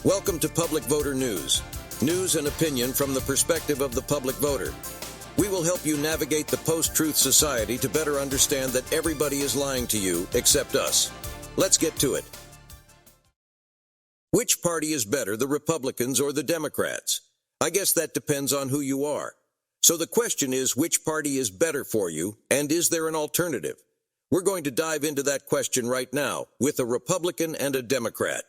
Welcome to Public Voter News. News and opinion from the perspective of the public voter. We will help you navigate the post-truth society to better understand that everybody is lying to you except us. Let's get to it. Which party is better, the Republicans or the Democrats? I guess that depends on who you are. So the question is, which party is better for you, and is there an alternative? We're going to dive into that question right now with a Republican and a Democrat.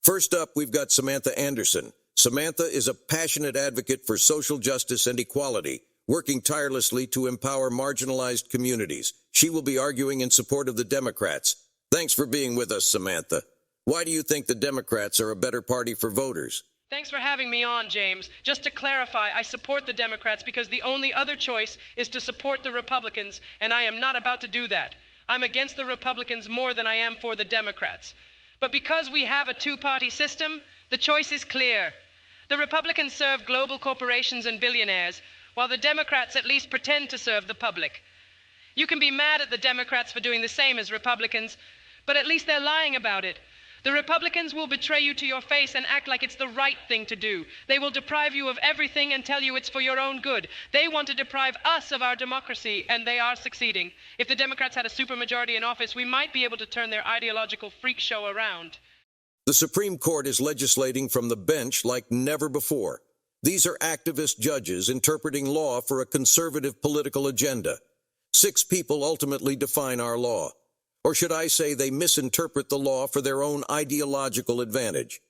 First up, we've got Samantha Anderson. Samantha is a passionate advocate for social justice and equality, working tirelessly to empower marginalized communities. She will be arguing in support of the Democrats. Thanks for being with us, Samantha. Why do you think the Democrats are a better party for voters? Thanks for having me on, James. Just to clarify, I support the Democrats because the only other choice is to support the Republicans, and I am not about to do that. I'm against the Republicans more than I am for the Democrats. But because we have a two-party system, the choice is clear. The Republicans serve global corporations and billionaires, while the Democrats at least pretend to serve the public. You can be mad at the Democrats for doing the same as Republicans, but at least they're lying about it. The Republicans will betray you to your face and act like it's the right thing to do. They will deprive you of everything and tell you it's for your own good. They want to deprive us of our democracy, and they are succeeding. If the Democrats had a supermajority in office, we might be able to turn their ideological freak show around. The Supreme Court is legislating from the bench like never before. These are activist judges interpreting law for a conservative political agenda. 6 people ultimately define our law. Or should I say they misinterpret the law for their own ideological advantage.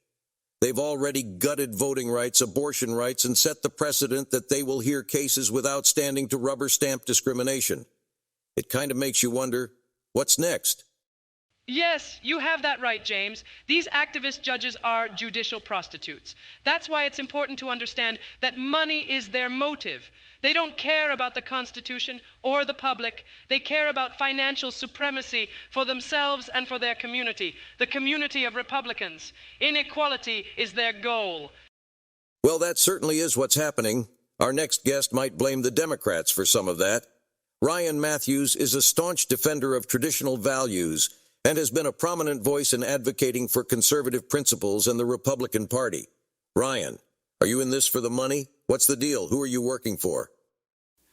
They've already gutted voting rights, abortion rights, and set the precedent that they will hear cases without standing to rubber stamp discrimination. It kind of makes you wonder, what's next? Yes, you have that right, James. These activist judges are judicial prostitutes. That's why it's important to understand that money is their motive. They don't care about the Constitution or the public. They care about financial supremacy for themselves and for their community, the community of Republicans. Inequality is their goal. Well, that certainly is what's happening. Our next guest might blame the Democrats for some of that. Ryan Matthews is a staunch defender of traditional values and has been a prominent voice in advocating for conservative principles in the Republican Party. Ryan, are you in this for the money? What's the deal? Who are you working for?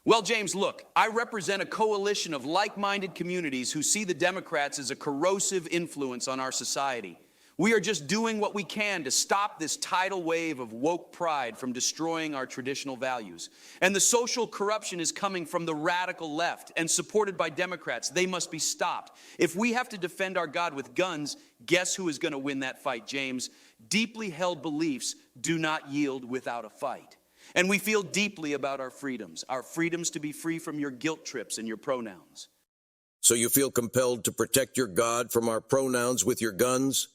Well, James, look, I represent a coalition of like-minded communities who see the Democrats as a corrosive influence on our society. We are just doing what we can to stop this tidal wave of woke pride from destroying our traditional values. And the social corruption is coming from the radical left and supported by Democrats. They must be stopped. If we have to defend our God with guns, guess who is going to win that fight, James? Deeply held beliefs do not yield without a fight. And we feel deeply about our freedoms to be free from your guilt trips and your pronouns. So you feel compelled to protect your God from our pronouns with your guns?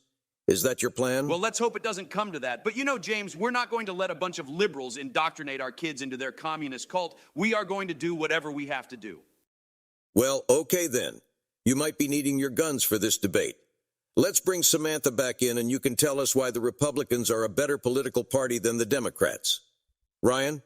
Is that your plan? Well, let's hope it doesn't come to that. But you know, James, we're not going to let a bunch of liberals indoctrinate our kids into their communist cult. We are going to do whatever we have to do. Well, okay then. You might be needing your guns for this debate. Let's bring Samantha back in and you can tell us why the Republicans are a better political party than the Democrats. Ryan?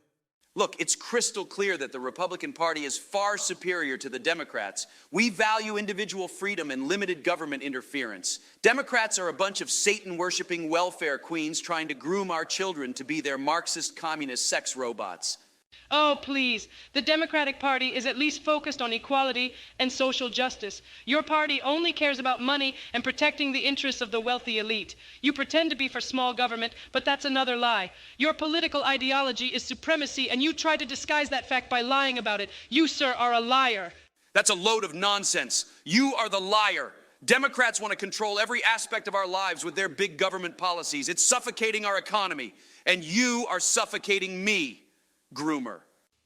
Look, it's crystal clear that the Republican Party is far superior to the Democrats. We value individual freedom and limited government interference. Democrats are a bunch of Satan-worshiping welfare queens trying to groom our children to be their Marxist communist sex robots. Oh, please. The Democratic Party is at least focused on equality and social justice. Your party only cares about money and protecting the interests of the wealthy elite. You pretend to be for small government, but that's another lie. Your political ideology is supremacy, and you try to disguise that fact by lying about it. You, sir, are a liar. That's a load of nonsense. You are the liar. Democrats want to control every aspect of our lives with their big government policies. It's suffocating our economy, and you are suffocating me. Groomer.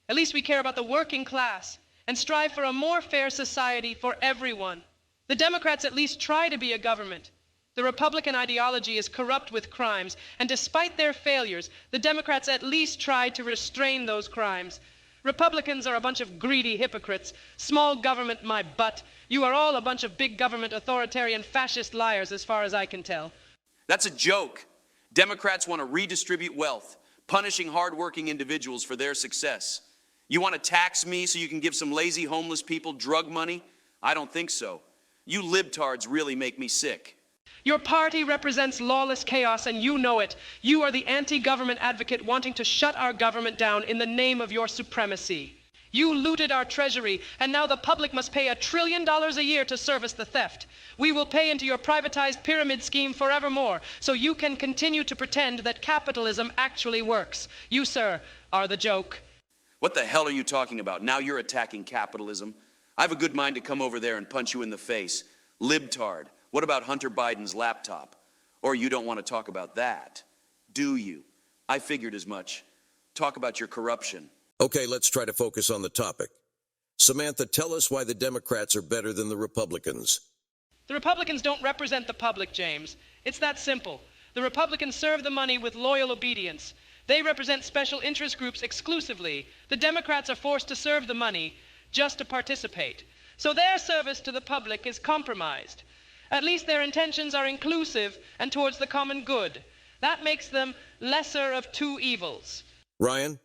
At least we care about the working class and strive for a more fair society for everyone. The Democrats at least try to be a government. The Republican ideology is corrupt with crimes, and despite their failures, the Democrats at least try to restrain those crimes. Republicans are a bunch of greedy hypocrites. Small government, my butt. You are all a bunch of big government authoritarian fascist liars as far as I can tell. That's a joke. Democrats want to redistribute wealth, punishing hardworking individuals for their success. You want to tax me so you can give some lazy homeless people drug money? I don't think so. You libtards really make me sick. Your party represents lawless chaos, and you know it. You are the anti-government advocate wanting to shut our government down in the name of your supremacy. You looted our treasury, and now the public must pay $1 trillion a year to service the theft. We will pay into your privatized pyramid scheme forevermore, so you can continue to pretend that capitalism actually works. You, sir, are the joke. What the hell are you talking about? Now you're attacking capitalism? I have a good mind to come over there and punch you in the face. Libtard. What about Hunter Biden's laptop? Or you don't want to talk about that, do you? I figured as much. Talk about your corruption. Okay, let's try to focus on the topic. Samantha, tell us why the Democrats are better than the Republicans. The Republicans don't represent the public, James. It's that simple. The Republicans serve the money with loyal obedience. They represent special interest groups exclusively. The Democrats are forced to serve the money just to participate. So their service to the public is compromised. At least their intentions are inclusive and towards the common good. That makes them lesser of two evils. Ryan?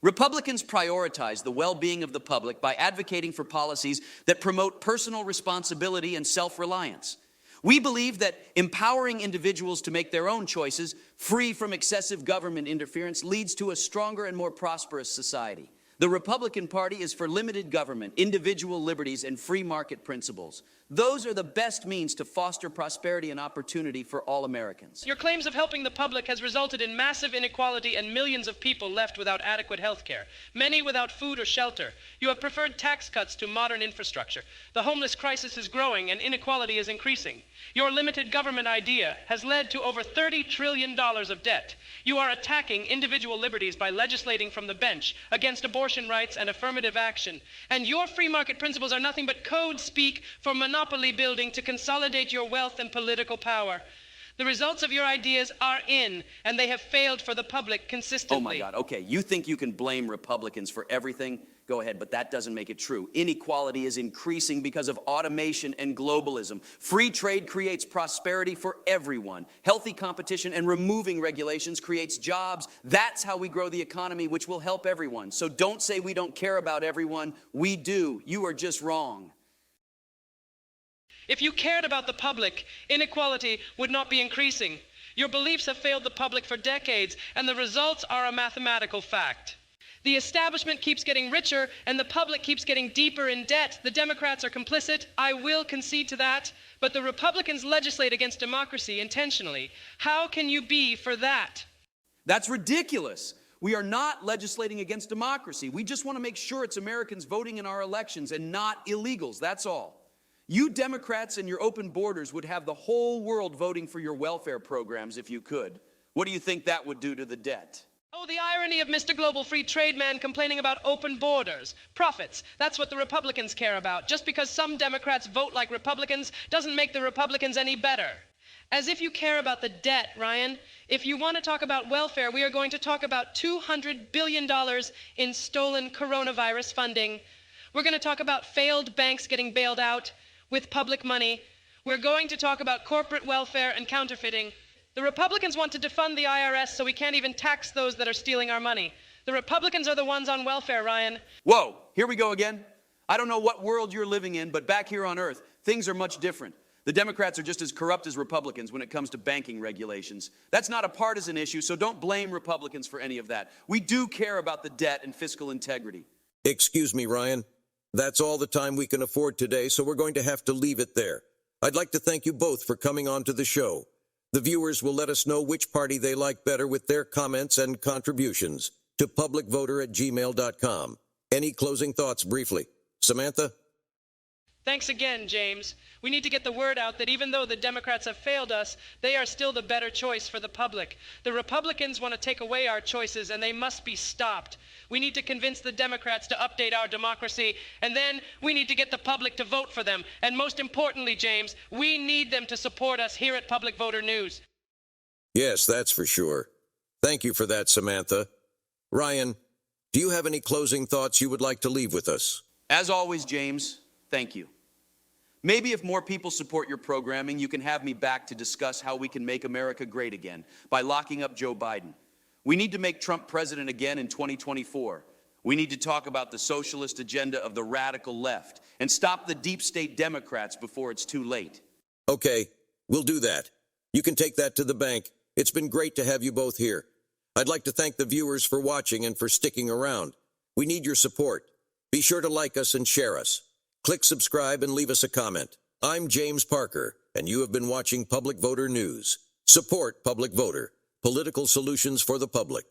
Republicans prioritize the well-being of the public by advocating for policies that promote personal responsibility and self-reliance. We believe that empowering individuals to make their own choices, free from excessive government interference, leads to a stronger and more prosperous society. The Republican Party is for limited government, individual liberties, and free market principles. Those are the best means to foster prosperity and opportunity for all Americans. Your claims of helping the public has resulted in massive inequality and millions of people left without adequate health care, many without food or shelter. You have preferred tax cuts to modern infrastructure. The homeless crisis is growing and inequality is increasing. Your limited government idea has led to over $30 trillion of debt. You are attacking individual liberties by legislating from the bench against abortion rights and affirmative action. And your free market principles are nothing but code speak for monopoly building to consolidate your wealth and political power. The results of your ideas are in, and they have failed for the public consistently. Oh my God, okay, you think you can blame Republicans for everything? Go ahead, but that doesn't make it true. Inequality is increasing because of automation and globalism. Free trade creates prosperity for everyone. Healthy competition and removing regulations creates jobs. That's how we grow the economy, which will help everyone. So don't say we don't care about everyone. We do. You are just wrong. If you cared about the public, inequality would not be increasing. Your beliefs have failed the public for decades, and the results are a mathematical fact. The establishment keeps getting richer, and the public keeps getting deeper in debt. The Democrats are complicit. I will concede to that. But the Republicans legislate against democracy intentionally. How can you be for that? That's ridiculous. We are not legislating against democracy. We just want to make sure it's Americans voting in our elections and not illegals. That's all. You Democrats and your open borders would have the whole world voting for your welfare programs if you could. What do you think that would do to the debt? Oh, the irony of Mr. Global Free Trade Man complaining about open borders. Profits. That's what the Republicans care about. Just because some Democrats vote like Republicans doesn't make the Republicans any better. As if you care about the debt, Ryan. If you want to talk about welfare, we are going to talk about $200 billion in stolen coronavirus funding. We're going to talk about failed banks getting bailed out with public money. We're going to talk about corporate welfare and counterfeiting. The Republicans want to defund the IRS so we can't even tax those that are stealing our money. The Republicans are the ones on welfare, Ryan. Whoa, here we go again. I don't know what world you're living in, but back here on Earth, things are much different. The Democrats are just as corrupt as Republicans when it comes to banking regulations. That's not a partisan issue, so don't blame Republicans for any of that. We do care about the debt and fiscal integrity. Excuse me, Ryan. That's all the time we can afford today, so we're going to have to leave it there. I'd like to thank you both for coming on to the show. The viewers will let us know which party they like better with their comments and contributions to publicvoter@gmail.com. Any closing thoughts briefly? Samantha? Thanks again, James. We need to get the word out that even though the Democrats have failed us, they are still the better choice for the public. The Republicans want to take away our choices, and they must be stopped. We need to convince the Democrats to update our democracy, and then we need to get the public to vote for them. And most importantly, James, we need them to support us here at Public Voter News. Yes, that's for sure. Thank you for that, Samantha. Ryan, do you have any closing thoughts you would like to leave with us? As always, James, thank you. Maybe if more people support your programming, you can have me back to discuss how we can make America great again by locking up Joe Biden. We need to make Trump president again in 2024. We need to talk about the socialist agenda of the radical left and stop the deep state Democrats before it's too late. Okay, we'll do that. You can take that to the bank. It's been great to have you both here. I'd like to thank the viewers for watching and for sticking around. We need your support. Be sure to like us and share us. Click subscribe and leave us a comment. I'm James Parker, and you have been watching Public Voter News. Support Public Voter. Political solutions for the public.